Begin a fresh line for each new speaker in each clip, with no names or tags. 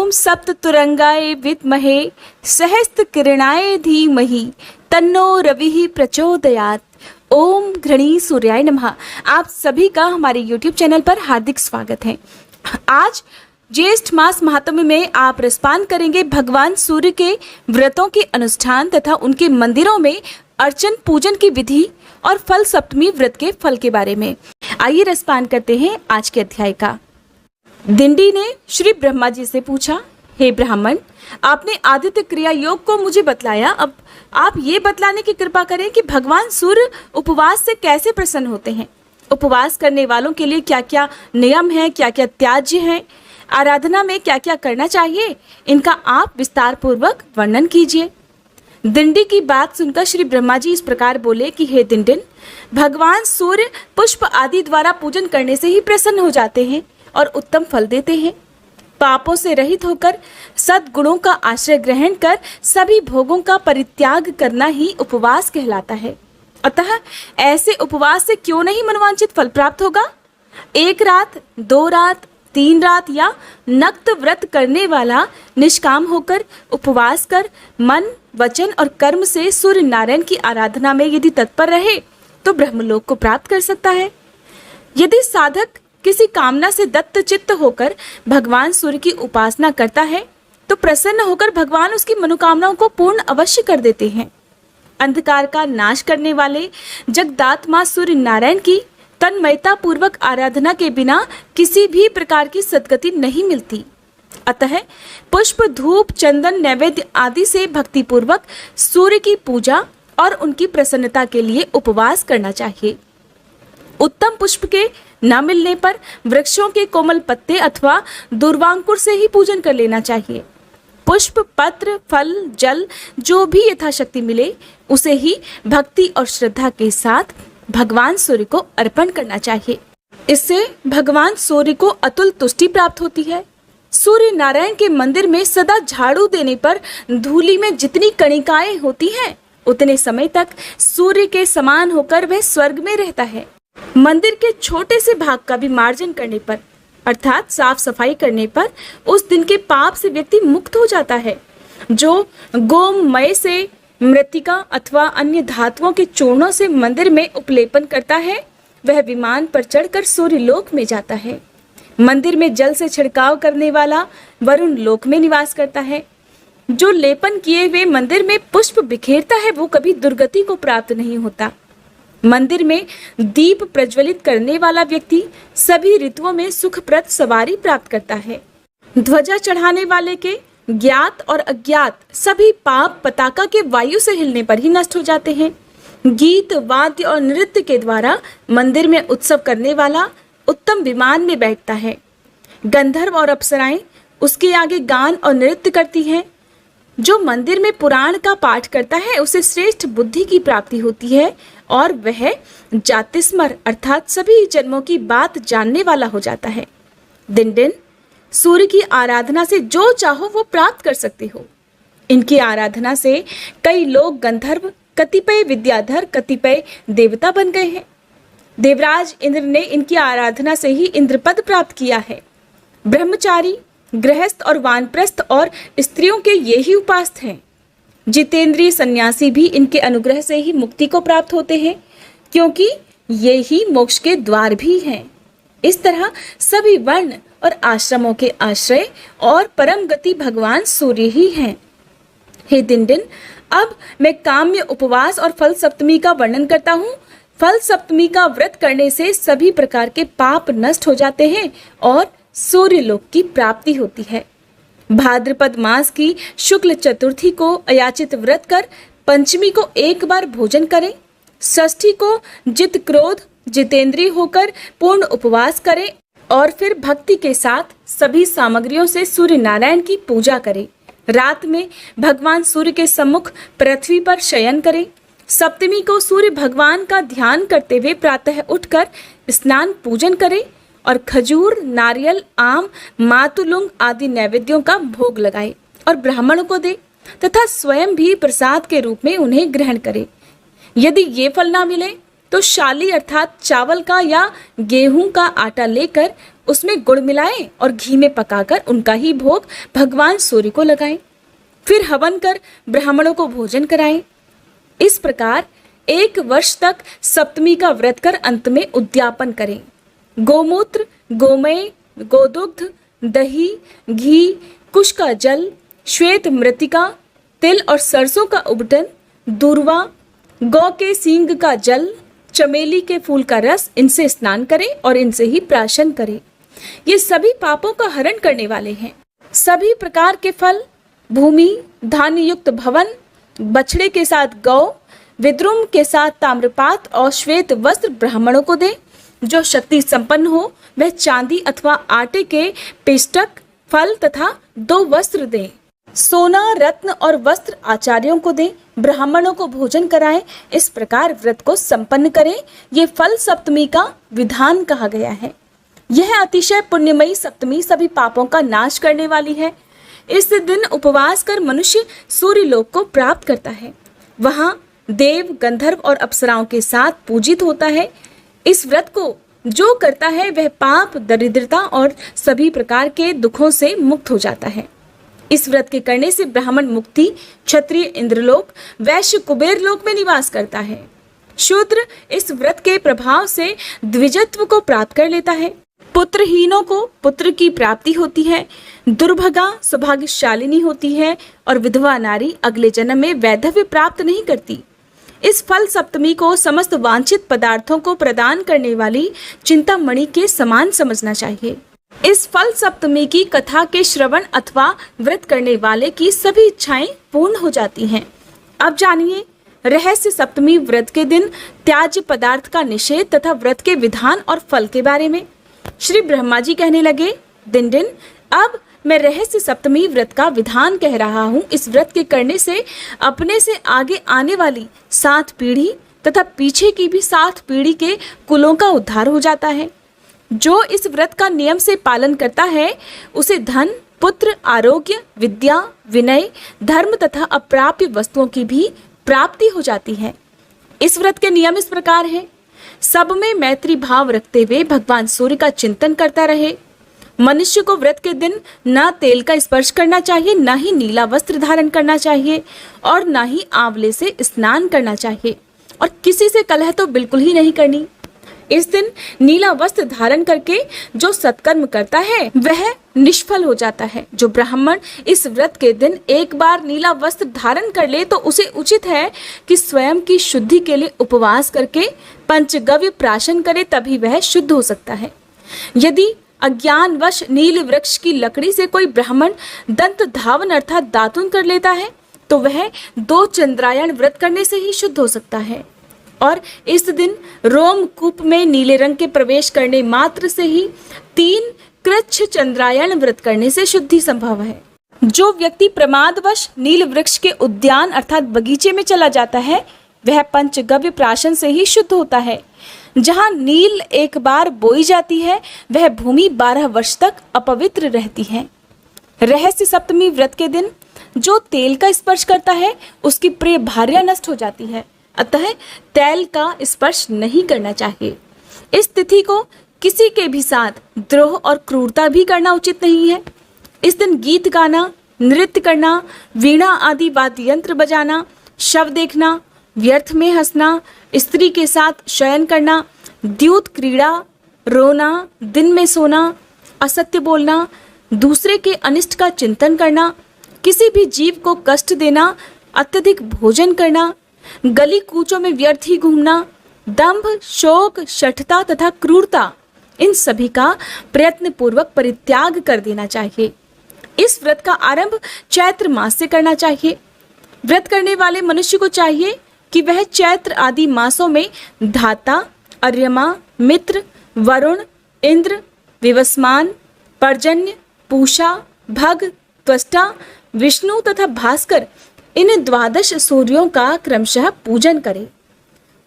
ओम सप्ततुरंगाय विद्महे सहस्त्रकिरणाय धीमहि तन्नो रविः प्रचोदयात्। ओम घृणी सूर्याय नमः। आप सभी का हमारे YouTube चैनल पर हार्दिक स्वागत है। आज ज्येष्ठ मास महात्म्य में आप रसपान करेंगे भगवान सूर्य के व्रतों के अनुष्ठान तथा उनके मंदिरों में अर्चन पूजन की विधि और फल सप्तमी व्रत के फल के बारे में। आइए रसपान करते हैं आज के अध्याय का। दिंडी ने श्री ब्रह्मा जी से पूछा, हे ब्राह्मण, आपने आदित्य क्रिया योग को मुझे बतलाया, अब आप ये बतलाने की कृपा करें कि भगवान सूर्य उपवास से कैसे प्रसन्न होते हैं। उपवास करने वालों के लिए क्या क्या नियम हैं, क्या क्या त्याज्य हैं, आराधना में क्या क्या करना चाहिए, इनका आप विस्तार पूर्वक वर्णन कीजिए। दिंडी की बात सुनकर श्री ब्रह्मा जी इस प्रकार बोले कि हे दिंडिन, भगवान सूर्य पुष्प आदि द्वारा पूजन करने से ही प्रसन्न हो जाते हैं और उत्तम फल देते हैं। पापों से रहित होकर सद्गुणों का आश्रय ग्रहण कर सभी भोगों का परित्याग करना ही उपवास कहलाता है। अतः ऐसे उपवास से क्यों नहीं मनोवांछित फल प्राप्त होगा। 1 रात, 2 रात, 3 रात या नक्त व्रत करने वाला निष्काम होकर उपवास कर मन, वचन और कर्म से सूर्य नारायण की आराधना में यदि तत्पर रहे तो ब्रह्मलोक को प्राप्त कर सकता है। यदि साधक किसी कामना से दत्त चित्त होकर भगवान सूर्य की उपासना करता है तो प्रसन्न होकर भगवान उसकी मनोकामनाओं को पूर्ण अवश्य कर देते हैं। अंधकार का नाश करने वाले जगदात्मा सूर्य नारायण की तन्मयता पूर्वक आराधना के बिना किसी भी प्रकार की सद्गति नहीं मिलती। अतः पुष्प, धूप, चंदन, नैवेद्य आदि से भक्ति पूर्वक सूर्य की पूजा और उनकी प्रसन्नता के लिए उपवास करना चाहिए। उत्तम पुष्प के न मिलने पर वृक्षों के कोमल पत्ते अथवा दूर्वांकुर से ही पूजन कर लेना चाहिए। पुष्प, पत्र, फल, जल जो भी यथाशक्ति मिले उसे ही भक्ति और श्रद्धा के साथ भगवान सूर्य को अर्पण करना चाहिए। इससे भगवान सूर्य को अतुल तुष्टि प्राप्त होती है। सूर्य नारायण के मंदिर में सदा झाड़ू देने पर धूलि में जितनी कणिकाएं होती हैं उतने समय तक सूर्य के समान होकर वह स्वर्ग में रहता है। मंदिर के छोटे से भाग का भी मार्जन करने पर अर्थात साफ सफाई करने पर उस दिन के पाप से व्यक्ति मुक्त हो जाता है। जो गोमय से, मृत्तिका अथवा अन्य धातुओं के चूर्णों से मंदिर में उपलेपन करता है वह विमान पर चढ़कर सूर्य लोक में जाता है। मंदिर में जल से छिड़काव करने वाला वरुण लोक में निवास करता है। जो लेपन किए हुए मंदिर में पुष्प बिखेरता है वो कभी दुर्गति को प्राप्त नहीं होता। मंदिर में दीप प्रज्वलित करने वाला व्यक्ति सभी ऋतुओं में सुखप्रद सवारी प्राप्त करता है। ध्वजा चढ़ाने वाले के ज्ञात और अज्ञात सभी पाप पताका के वायु से हिलने पर ही नष्ट हो जाते हैं। गीत, वाद्य और नृत्य के द्वारा मंदिर में उत्सव करने वाला उत्तम विमान में बैठता है। गंधर्व और अप्सराएं उसके आगे गान और नृत्य करती हैं। जो मंदिर में पुराण का पाठ करता है उसे श्रेष्ठ बुद्धि की प्राप्ति होती है और वह जातिस्मर अर्थात सभी जन्मों की बात जानने वाला हो जाता है। दिन सूर्य की आराधना से जो चाहो वो प्राप्त कर सकते हो। इनकी आराधना से कई लोग गंधर्व, कतिपय विद्याधर, कतिपय देवता बन गए हैं। देवराज इंद्र ने इनकी आराधना से ही इंद्रपद प्राप्त किया है। ब्रह्मचारी, गृहस्थ और वानप्रस्थ और स्त्रियों के ये ही उपास्य हैं। जितेंद्रीय सन्यासी भी इनके अनुग्रह से ही मुक्ति को प्राप्त होते हैं क्योंकि ये ही मोक्ष के द्वार भी हैं। इस तरह सभी वर्ण और आश्रमों के आश्रय और परम गति भगवान सूर्य ही हैं। हे दिनदिन, अब मैं काम्य उपवास और फल सप्तमी का वर्णन करता हूँ। फल सप्तमी का व्रत करने से सभी प्रकार के पाप नष्ट हो जाते हैं और सूर्य लोक की प्राप्ति होती है। भाद्रपद मास की शुक्ल चतुर्थी को अयाचित व्रत कर पंचमी को एक बार भोजन करें। षष्ठी को जित क्रोध जितेंद्रिय होकर पूर्ण उपवास करें और फिर भक्ति के साथ सभी सामग्रियों से सूर्य नारायण की पूजा करें। रात में भगवान सूर्य के सम्मुख पृथ्वी पर शयन करें। सप्तमी को सूर्य भगवान का ध्यान करते हुए प्रातः उठकर स्नान पूजन करें और खजूर, नारियल, आम, मातुलुंग आदि नैवेद्यों का भोग लगाए और ब्राह्मणों को दे तथा स्वयं भी प्रसाद के रूप में उन्हें ग्रहण करे। यदि ये फल ना मिले तो शाली अर्थात चावल का या गेहूं का आटा लेकर उसमें गुड़ मिलाएं और घी में पकाकर उनका ही भोग भगवान सूर्य को लगाएं। फिर हवन कर ब्राह्मणों को भोजन कराएं। इस प्रकार 1 वर्ष तक सप्तमी का व्रत कर अंत में उद्यापन करें। गोमूत्र, गोमय, गोदुग्ध, दही, घी, कुश का जल, श्वेत मृतिका, तिल और सरसों का उबटन, दूर्वा, गौ के सींग का जल, चमेली के फूल का रस, इनसे स्नान करें और इनसे ही प्राशन करें। ये सभी पापों का हरण करने वाले हैं। सभी प्रकार के फल, भूमि, धान्य युक्त भवन, बछड़े के साथ गौ, विद्रुम के साथ ताम्रपात और श्वेत वस्त्र ब्राह्मणों को दें। जो शक्ति संपन्न हो वह चांदी अथवा आटे के पिष्टक, फल तथा 2 वस्त्र दें। सोना, रत्न और वस्त्र आचार्यों को दें। ब्राह्मणों को भोजन कराएं। इस प्रकार व्रत को संपन्न करें। ये फल सप्तमी का विधान कहा गया है। यह अतिशय पुण्यमयी सप्तमी सभी पापों का नाश करने वाली है। इस दिन उपवास कर मनुष्य सूर्य लोक को प्राप्त करता है। वहां देव, गंधर्व और अप्सराओं के साथ पूजित होता है। इस व्रत को जो करता है वह पाप, दरिद्रता और सभी प्रकार के दुखों से मुक्त हो जाता है। इस व्रत के करने से ब्राह्मण मुक्ति, क्षत्रिय इंद्रलोक, वैश्य कुबेर लोक में निवास करता है। शूद्र इस व्रत के प्रभाव से द्विजत्व को प्राप्त कर लेता है। पुत्रहीनों को पुत्र की प्राप्ति होती है। दुर्भगा सौभाग्यशालिनी होती है और विधवा नारी अगले जन्म में वैधव्य प्राप्त नहीं करती। इस फल सप्तमी को समस्त वांछित पदार्थों को प्रदान करने वाली चिंतामणि के समान समझना चाहिए। इस फल सप्तमी की कथा के श्रवण अथवा व्रत करने वाले की सभी इच्छाएं पूर्ण हो जाती हैं। अब जानिए रहस्य सप्तमी व्रत के दिन त्याज्य पदार्थ का निषेध तथा व्रत के विधान और फल के बारे में। श्री ब्रह्मा जी कहने लगे, दिन दिन अब मैं रहस्य सप्तमी व्रत का विधान कह रहा हूँ। इस व्रत के करने से अपने से आगे आने वाली 7 पीढ़ी तथा पीछे की भी 7 पीढ़ी के कुलों का उद्धार हो जाता है। जो इस व्रत का नियम से पालन करता है उसे धन, पुत्र, आरोग्य, विद्या, विनय, धर्म तथा अप्राप्य वस्तुओं की भी प्राप्ति हो जाती है। इस व्रत के नियम इस प्रकार हैं। सब में मैत्री भाव रखते हुए भगवान सूर्य का चिंतन करता रहे। मनुष्य को व्रत के दिन न तेल का स्पर्श करना चाहिए, न ही नीला वस्त्र धारण करना चाहिए और न ही आंवले से स्नान करना चाहिए और किसी से कलह तो बिल्कुल ही नहीं करनी। इस दिन नीला वस्त्र धारण करके जो सत्कर्म करता है वह निष्फल हो जाता है। जो ब्राह्मण इस व्रत के दिन एक बार नीला वस्त्र धारण कर ले तो उसे उचित है कि स्वयं की शुद्धि के लिए उपवास करके पंचगव्य प्राशन करे, तभी वह शुद्ध हो सकता है। यदि अज्ञानवश नील वृक्ष की लकड़ी से कोई ब्राह्मण दंत धावन अर्थात दातुन कर लेता है तो वह 2 चंद्रायण व्रत करने से ही शुद्ध हो सकता है। और इस दिन रोमकूप में नीले रंग के प्रवेश करने मात्र से ही 3 कृच्छ चंद्रायण व्रत करने से शुद्धि संभव है। जो व्यक्ति प्रमादवश नील वृक्ष के उद्यान अर्थात बगीचे में चला जाता है वह पंचगव्य प्राशन से ही शुद्ध होता है। जहाँ नील एक बार बोई जाती है वह भूमि 12 वर्ष तक अपवित्र रहती है। रहस्य सप्तमी व्रत के दिन जो तेल का स्पर्श करता है उसकी प्रिय भार्या नष्ट हो जाती है, अतः तेल का स्पर्श नहीं करना चाहिए। इस तिथि को किसी के भी साथ द्रोह और क्रूरता भी करना उचित नहीं है। इस दिन गीत गाना, नृत्य करना, वीणा आदि वाद्य यंत्र बजाना, शव देखना, व्यर्थ में हंसना, स्त्री के साथ शयन करना, द्यूत क्रीड़ा, रोना, दिन में सोना, असत्य बोलना, दूसरे के अनिष्ट का चिंतन करना, किसी भी जीव को कष्ट देना, अत्यधिक भोजन करना, गली कूचों में व्यर्थ ही घूमना, दंभ, शोक, शठता तथा क्रूरता, इन सभी का प्रयत्न पूर्वक परित्याग कर देना चाहिए। इस व्रत का आरंभ चैत्र मास से करना चाहिए। व्रत करने वाले मनुष्य को चाहिए कि वह चैत्र आदि मासों में धाता, अर्यमा, मित्र, वरुण, इंद्र, विवस्मान, पर्जन्य, पूषा, भग, त्वष्टा, विष्णु तथा भास्कर इन 12 सूर्यों का क्रमशः पूजन करे।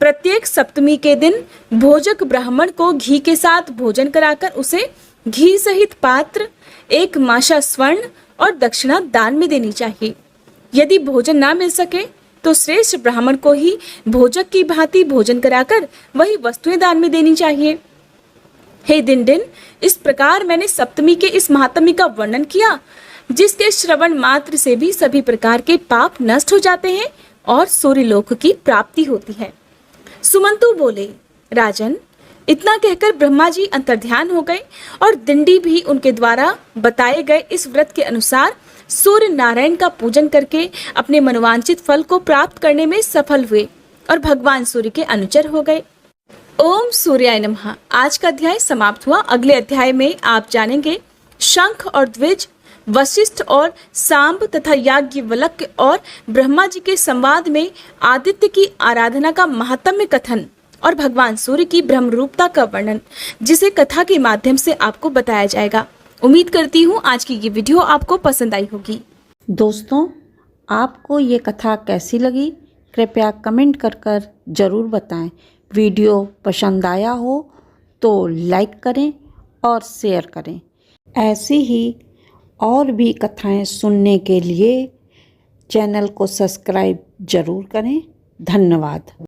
प्रत्येक सप्तमी के दिन भोजक ब्राह्मण को घी के साथ भोजन कराकर उसे घी सहित पात्र, 1 माशा स्वर्ण और दक्षिणा दान में देनी चाहिए। यदि भोजन ना मिल सके तो श्रेष्ठ ब्राह्मण को ही भोजक की भांति भोजन कराकर वही वस्तुएं दान में देनी चाहिए। हे दिन दिन, इस प्रकार मैंने सप्तमी के इस महात्म्य का वर्णन किया, जिसके श्रवण मात्र से भी सभी प्रकार के पाप नष्ट हो जाते हैं और सूर्यलोक की प्राप्ति होती है। सुमंतु बोले, राजन, इतना कहकर ब्रह्मा जी अंतर्ध्यान हो गए और दिंडी भी उनके द्वारा बताए गए इस व्रत के अनुसार सूर्य नारायण का पूजन करके अपने मनोवांछित फल को प्राप्त करने में सफल हुए और भगवान सूर्य के अनुचर हो गए। ओम सूर्याय नमः। आज का अध्याय समाप्त हुआ। अगले अध्याय में आप जानेंगे शंख और द्विज, वशिष्ठ और सांब तथा याज्ञवल्क्य और ब्रह्मा जी के संवाद में आदित्य की आराधना का महात्म्य कथन और भगवान सूर्य की ब्रह्म रूपता का वर्णन, जिसे कथा के माध्यम से आपको बताया जाएगा। उम्मीद करती हूँ आज की ये वीडियो आपको पसंद आई होगी।
दोस्तों, आपको ये कथा कैसी लगी कृपया कमेंट कर ज़रूर बताएं। वीडियो पसंद आया हो तो लाइक करें और शेयर करें। ऐसी ही और भी कथाएं सुनने के लिए चैनल को सब्सक्राइब ज़रूर करें। धन्यवाद।